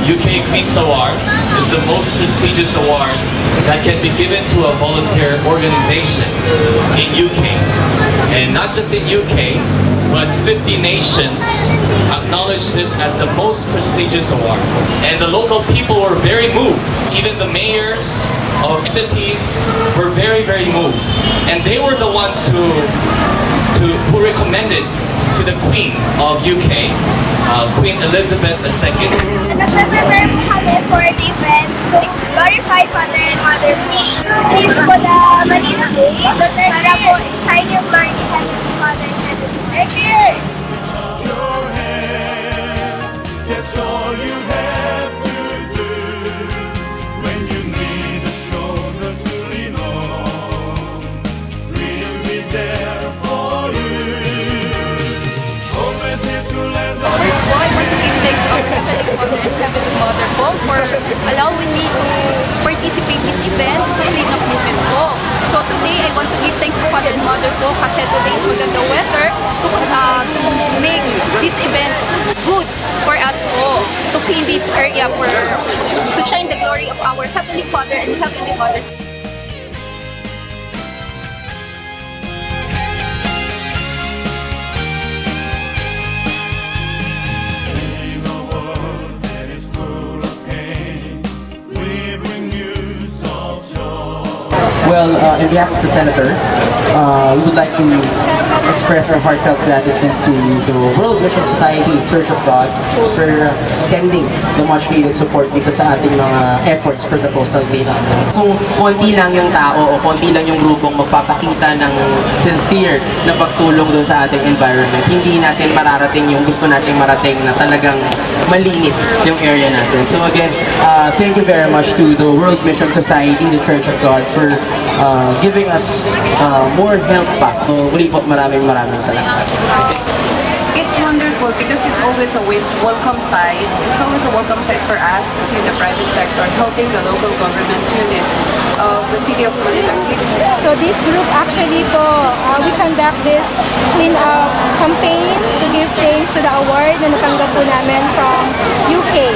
UK Queen's Award is the most prestigious award that can be given to a volunteer organization in UK. And not just in UK, but 50 nations acknowledge this as the most prestigious award. And the local people were very moved. Even the mayors of cities were very, very moved. And they were the ones who recommended to the Queen of UK, Queen Elizabeth II. Nag-prepare po kami for the event to glorify Father and Mother po. Please po na Manila Day para po shine your light in Heavenly Father and Heavenly Mother. Thank you! Your hands, that's all you have to do. When you need a shoulder to lean on, we'll be there for you. Always here to lend a First po, I want to give thanks to our Catholic Father and Heavenly Mother po for allowing me to participate in this event, Clean Up Movement po. So today, I want to give thanks to Father and Mother po kasi today is maganda weather to make this event good for us po, to clean this area to shine the glory of our Heavenly Father and Heavenly Mother. In a world that is full of pain, we bring news of joy. Well, in behalf of the Senator, we would like to express our heartfelt gratitude to the World Mission Society Church of God for extending the much needed support dito sa ating mga efforts for the coastal green island. Kung konti lang yung tao o konti lang yung grupong magpapakita ng sincere na pagtulong doon sa ating environment, hindi natin mararating yung gusto nating marating na talagang malinis yung area natin. So again, thank you very much to the World Mission Society, the Church of God, for giving us more help pa. So, muli po, maraming salamat. It's wonderful because it's always a welcome side. It's always a welcome side for us to see the private sector helping the local government unit of the city of Manila. So this group actually po, we conduct this clean up campaign to give thanks to the award na natanggap po namin from UK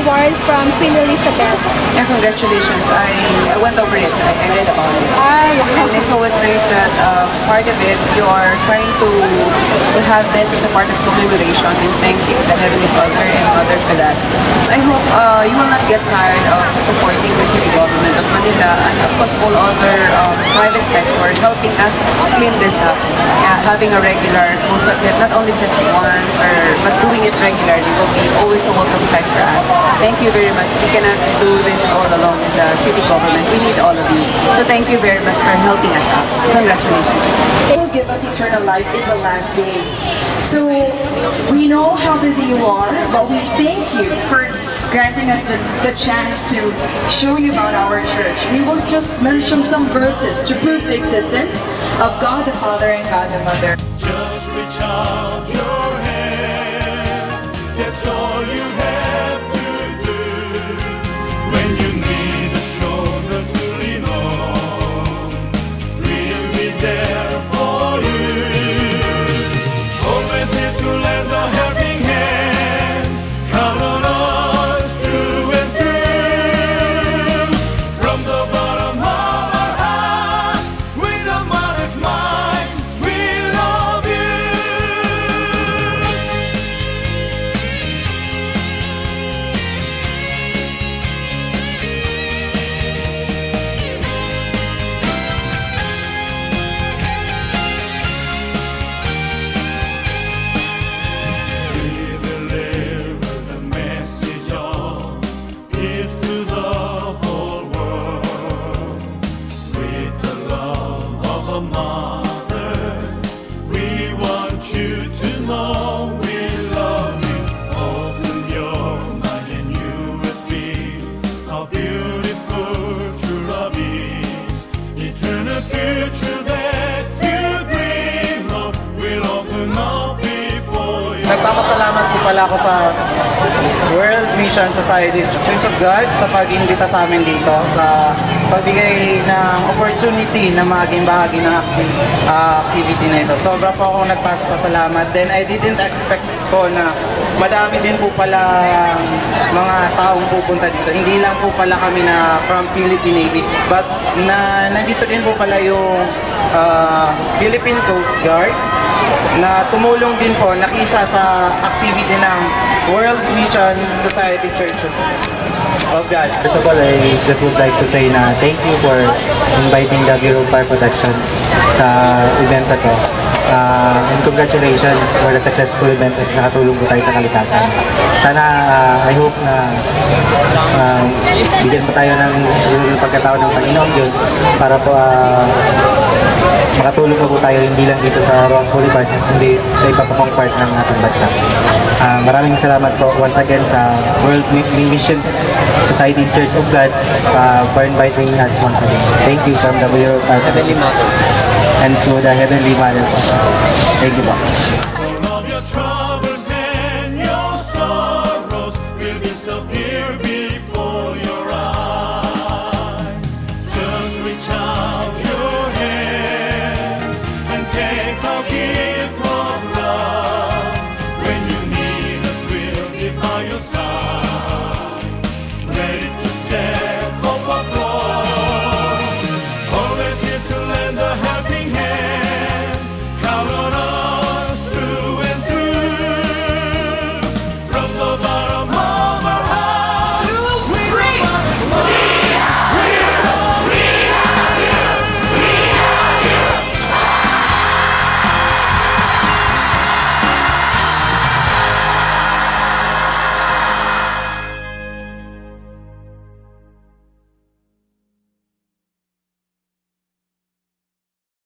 Awards from Queen Elizabeth. Yeah, congratulations. I went over it. I read about it. And it's always nice that part of it, you are trying to have this as a part of commemoration and thanking the Heavenly Father and Mother for that. I hope you will not get tired of supporting the city government of Manila and of course all other private sector helping us clean this up. Yeah, having a regular, not only just once, but doing it regularly will be always a welcome sight for us. Thank you very much. We cannot do this all alone in the city government. We need all of you. So thank you very much for helping us out. Congratulations. It will give us eternal life in the last days. So we know how busy you are, but we thank you for granting us the chance to show you about our church. We will just mention some verses to prove the existence of God the Father and God the Mother. Just reach out your hands, that's all you have to do. When you need a shoulder to lean on, we'll be there for you. Always here to lend a helping hand, count on us through and through. From the bottom of our heart, with a mother's mind, we love you. We deliver the message of peace to the whole world. With the love of a mother, we want you to know we love you. Open your mind and you will feel how beautiful true love is. Eternal future that you dream of will open up before you. Nagpapasalamat po pala ako sa World Mission Society Church of God sa pag-imbita sa amin dito, sa pagbigay ng opportunity na maging bahagi ng activity na ito. Sobra po akong nagpapasalamat. Then I didn't expect ko na madami din po pala mga taong pupunta dito. Hindi lang po pala kami na from Philippine Navy, but nandito din po pala yung Philippine Coast Guard na tumulong din po, nakisa sa activity ng World Mission Society Church of God. First of all, I just would like to say na thank you for inviting the Bureau of Fire Protection sa event na to. And congratulations for the successful event at nakatulong po tayo sa kalikasan. Sana, I hope na bigyan po tayo ng pagkataon ng Panginoong Diyos para po makatulong po tayo hindi lang dito sa Ross Holy Park, kundi sa iba pa pong part ng ating bansa. Maraming salamat po once again sa World Mission Society Church of God for inviting us once again. Thank you from the Bureau of Fire Protection and to the Heavenly Mother. Thank you po.